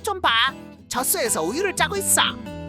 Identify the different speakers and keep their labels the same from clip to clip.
Speaker 1: 좀 봐. 젖소에서 우유를 짜고 있어.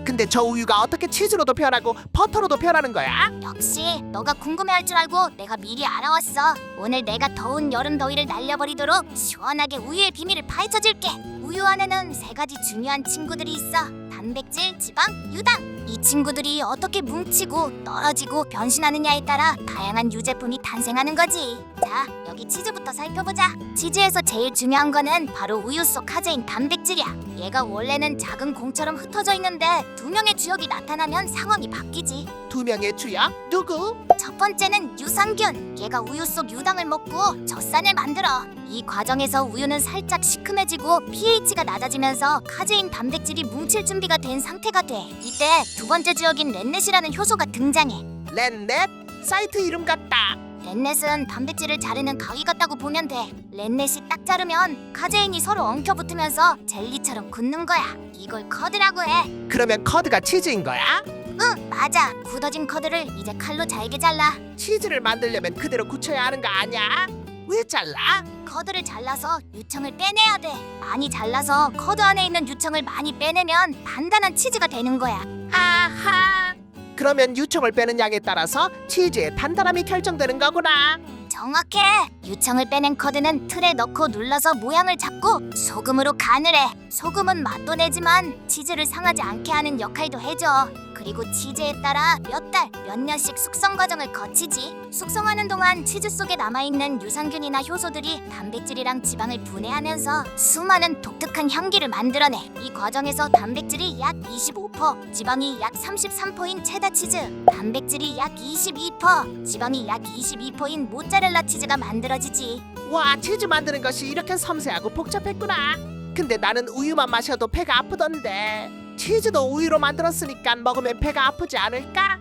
Speaker 1: 근데 저 우유가 어떻게 치즈로도 변하고 버터로도 변하는 거야?
Speaker 2: 역시 너가 궁금해할 줄 알고 내가 미리 알아왔어. 오늘 내가 더운 여름 더위를 날려버리도록 시원하게 우유의 비밀을 파헤쳐줄게. 우유 안에는 세 가지 중요한 친구들이 있어. 단백질, 지방, 유당. 이 친구들이 어떻게 뭉치고 떨어지고 변신하느냐에 따라 다양한 유제품이 탄생하는 거지. 자, 여기 치즈부터 살펴보자. 치즈에서 제일 중요한 거는 바로 우유 속 카제인 단백질이야. 얘가 원래는 작은 공처럼 흩어져 있는데 두 명의 주역이 나타나면 상황이 바뀌지.
Speaker 1: 두 명의 주역? 누구?
Speaker 2: 첫 번째는 유산균. 얘가 우유 속 유당을 먹고 젖산을 만들어. 이 과정에서 우유는 살짝 시큼해지고 pH가 낮아지면서 카제인 단백질이 뭉칠 준비가 된 상태가 돼. 이때 두 번째 주역인 렌넷이라는 효소가 등장해.
Speaker 1: 렌넷? 사이트 이름 같다.
Speaker 2: 렌넷은 단백질을 자르는 가위 같다고 보면 돼. 렌넷이 딱 자르면 카제인이 서로 엉켜붙으면서 젤리처럼 굳는 거야. 이걸 커드라고 해.
Speaker 1: 그러면 커드가 치즈인 거야?
Speaker 2: 응, 맞아. 굳어진 커드를 이제 칼로 잘게 잘라.
Speaker 1: 치즈를 만들려면 그대로 굳혀야 하는 거 아니야? 왜 잘라?
Speaker 2: 커드를 잘라서 유청을 빼내야 돼. 많이 잘라서 커드 안에 있는 유청을 많이 빼내면 단단한 치즈가 되는 거야.
Speaker 1: 아하. 그러면 유청을 빼는 양에 따라서 치즈의 단단함이 결정되는 거구나.
Speaker 2: 정확해. 유청을 빼낸 커드는 틀에 넣고 눌러서 모양을 잡고 소금으로 간을 해. 소금은 맛도 내지만 치즈를 상하지 않게 하는 역할도 해줘. 그리고 치즈에 따라 몇 달, 몇 년씩 숙성 과정을 거치지. 숙성하는 동안 치즈 속에 남아있는 유산균이나 효소들이 단백질이랑 지방을 분해하면서 수많은 독특한 향기를 만들어내. 이 과정에서 단백질이 약 25%, 지방이 약 33%인 체다 치즈, 단백질이 약 22%, 지방이 약 22%인 모짜렐라 치즈가 만들어지지.
Speaker 1: 와, 치즈 만드는 것이 이렇게 섬세하고 복잡했구나. 근데 나는 우유만 마셔도 배가 아프던데 치즈도 우유로 만들었으니까 먹으면 배가 아프지 않을까?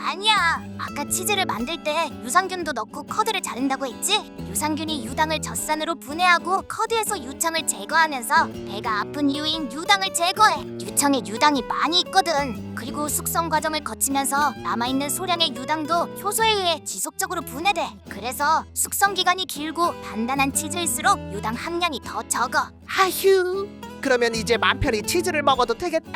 Speaker 2: 아니야. 아까 치즈를 만들 때 유산균도 넣고 커드를 자른다고 했지? 유산균이 유당을 젖산으로 분해하고 커드에서 유청을 제거하면서 배가 아픈 이유인 유당을 제거해. 유청에 유당이 많이 있거든. 그리고 숙성 과정을 거치면서 남아있는 소량의 유당도 효소에 의해 지속적으로 분해돼. 그래서 숙성 기간이 길고 단단한 치즈일수록 유당 함량이 더 적어.
Speaker 1: 아휴. 그러면 이제 맘 편히 치즈를 먹어도 되겠다.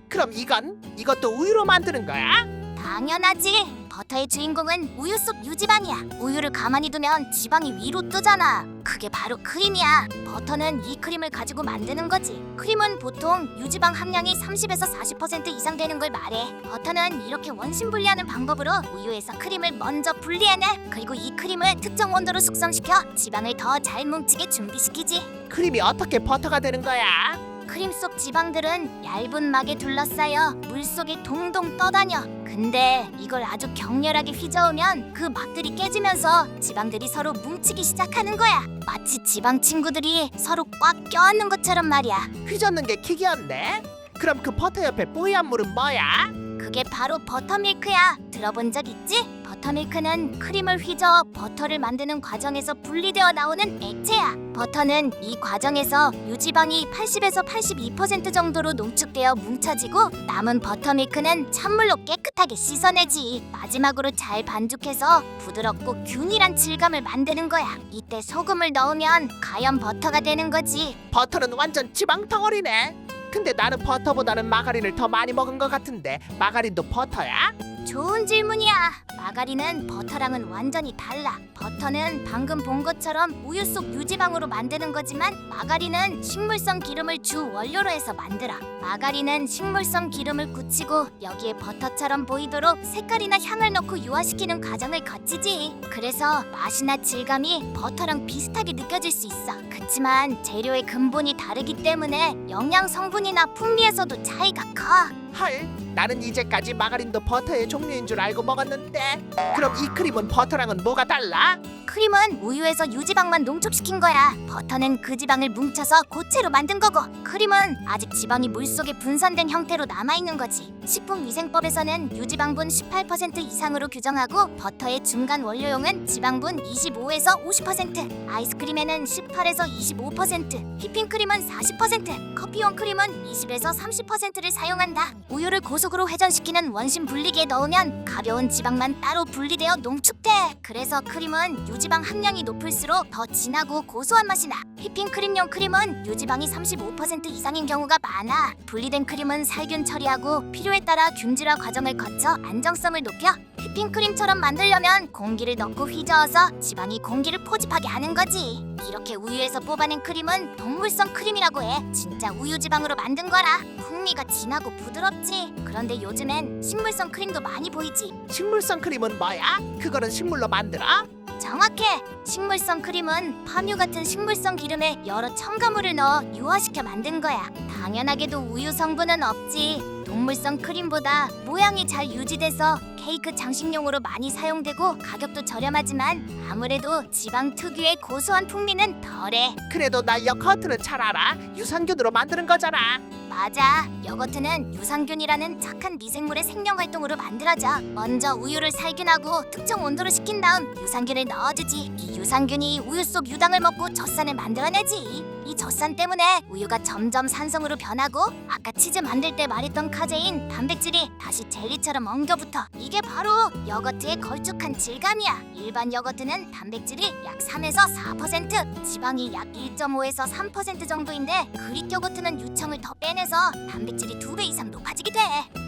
Speaker 1: 그럼 이것도 우유로 만드는 거야?
Speaker 2: 당연하지. 버터의 주인공은 우유 속 유지방이야. 우유를 가만히 두면 지방이 위로 뜨잖아. 그게 바로 크림이야. 버터는 이 크림을 가지고 만드는 거지. 크림은 보통 유지방 함량이 30에서 40% 이상 되는 걸 말해. 버터는 이렇게 원심 분리하는 방법으로 우유에서 크림을 먼저 분리해내. 그리고 이 크림을 특정 온도로 숙성시켜 지방을 더 잘 뭉치게 준비시키지.
Speaker 1: 크림이 어떻게 버터가 되는 거야?
Speaker 2: 크림 속 지방들은 얇은 막에 둘러싸여 물속에 동동 떠다녀. 근데 이걸 아주 격렬하게 휘저으면 그 막들이 깨지면서 지방들이 서로 뭉치기 시작하는 거야. 마치 지방 친구들이 서로 꽉 껴안는 것처럼 말이야.
Speaker 1: 휘젓는 게 킥이었네. 그럼 그 버터 옆에 뽀얀 물은 뭐야?
Speaker 2: 그게 바로 버터밀크야. 들어본 적 있지? 버터밀크는 크림을 휘저어 버터를 만드는 과정에서 분리되어 나오는 액체야. 버터는 이 과정에서 유지방이 80에서 82% 정도로 농축되어 뭉쳐지고 남은 버터밀크는 찬물로 깨끗하게 씻어내지. 마지막으로 잘 반죽해서 부드럽고 균일한 질감을 만드는 거야. 이때 소금을 넣으면 가염 버터가 되는 거지.
Speaker 1: 버터는 완전 지방 덩어리네. 근데 나는 버터보다는 마가린을 더 많이 먹은 것 같은데 마가린도 버터야?
Speaker 2: 좋은 질문이야. 마가린은 버터랑은 완전히 달라. 버터는 방금 본 것처럼 우유 속 유지방으로 만드는 거지만 마가린은 식물성 기름을 주 원료로 해서 만들어. 마가린은 식물성 기름을 굳히고 여기에 버터처럼 보이도록 색깔이나 향을 넣고 유화시키는 과정을 거치지. 그래서 맛이나 질감이 버터랑 비슷하게 느껴질 수 있어. 그치만 재료의 근본이 다르기 때문에 영양 성분이나 풍미에서도 차이가 커.
Speaker 1: 헐, 나는 이제까지 마가린도 버터의 종류인 줄 알고 먹었는데 그럼 이 크림은 버터랑은 뭐가 달라?
Speaker 2: 크림은 우유에서 유지방만 농축시킨 거야. 버터는 그 지방을 뭉쳐서 고체로 만든 거고, 크림은 아직 지방이 물속에 분산된 형태로 남아있는 거지. 식품위생법에서는 유지방분 18% 이상으로 규정하고 버터의 중간 원료용은 지방분 25에서 50%, 아이스크림에는 18에서 25%, 휘핑크림은 40%, 커피용 크림은 20에서 30%를 사용한다. 우유를 고속으로 회전시키는 원심 분리기에 넣으면 가벼운 지방만 따로 분리되어 농축돼. 그래서 크림은 유지방 함량이 높을수록 더 진하고 고소한 맛이 나. 휘핑크림용 크림은 유지방이 35% 이상인 경우가 많아. 분리된 크림은 살균 처리하고 필요에 따라 균질화 과정을 거쳐 안정성을 높여. 휘핑크림처럼 만들려면 공기를 넣고 휘저어서 지방이 공기를 포집하게 하는 거지. 이렇게 우유에서 뽑아낸 크림은 동물성 크림이라고 해. 진짜 우유 지방으로 만든 거라. 풍미가 진하고 부드럽지. 그런데 요즘엔 식물성 크림도 많이 보이지.
Speaker 1: 식물성 크림은 뭐야? 그거는 식물로 만들어?
Speaker 2: 정확해. 식물성 크림은 파뮤 같은 식물성 기름에 여러 첨가물을 넣어 유화시켜 만든 거야. 당연하게도 우유 성분은 없지. 동물성 크림보다 모양이 잘 유지돼서 케이크 장식용으로 많이 사용되고 가격도 저렴하지만 아무래도 지방 특유의 고소한 풍미는 덜해.
Speaker 1: 그래도 나 여커트는 잘 알아. 유산균으로 만드는 거잖아.
Speaker 2: 맞아. 여거트는 유산균이라는 착한 미생물의 생명 활동으로 만들어져. 먼저 우유를 살균하고 특정 온도로 식힌 다음 유산균을 넣어주지. 이 유산균이 우유 속 유당을 먹고 젖산을 만들어내지. 이 젖산 때문에 우유가 점점 산성으로 변하고 아까 치즈 만들 때 말했던 카제인 단백질이 다시 젤리처럼 엉겨붙어. 이게 바로 여거트의 걸쭉한 질감이야. 일반 여거트는 단백질이 약 3에서 4%, 지방이 약 1.5에서 3% 정도인데 그릭 여거트는 유청을 더 빼내서 단백질이 2배 이상 높아지게 돼.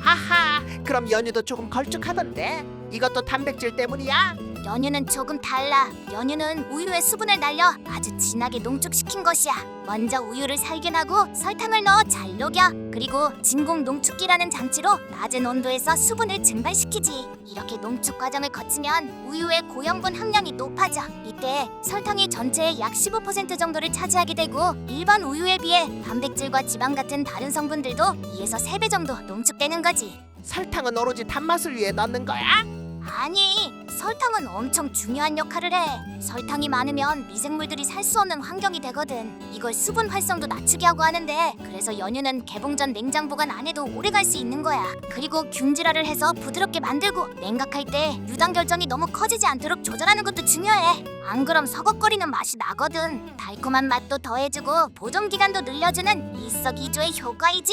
Speaker 1: 하하, 그럼 연유도 조금 걸쭉하던데 이것도 단백질 때문이야?
Speaker 2: 연유는 조금 달라. 연유는 우유의 수분을 날려 아주 진하게 농축시킨 것이야. 먼저 우유를 살균하고 설탕을 넣어 잘 녹여. 그리고 진공 농축기라는 장치로 낮은 온도에서 수분을 증발시키지. 이렇게 농축 과정을 거치면 우유의 고영분 함량이 높아져. 이때 설탕이 전체의 약 15% 정도를 차지하게 되고 일반 우유에 비해 단백질과 지방 같은 다른 성분들도 2에서 3배 정도 농축되는 거지.
Speaker 1: 설탕은 오로지 단맛을 위해 넣는 거야?
Speaker 2: 아니, 설탕은 엄청 중요한 역할을 해. 설탕이 많으면 미생물들이 살 수 없는 환경이 되거든. 이걸 수분 활성도 낮추게 하고 하는데 그래서 연유는 개봉 전 냉장 보관 안 해도 오래 갈 수 있는 거야. 그리고 균질화를 해서 부드럽게 만들고 냉각할 때 유당 결정이 너무 커지지 않도록 조절하는 것도 중요해. 안 그럼 서걱거리는 맛이 나거든. 달콤한 맛도 더해주고 보존 기간도 늘려주는 일석이조의 효과이지.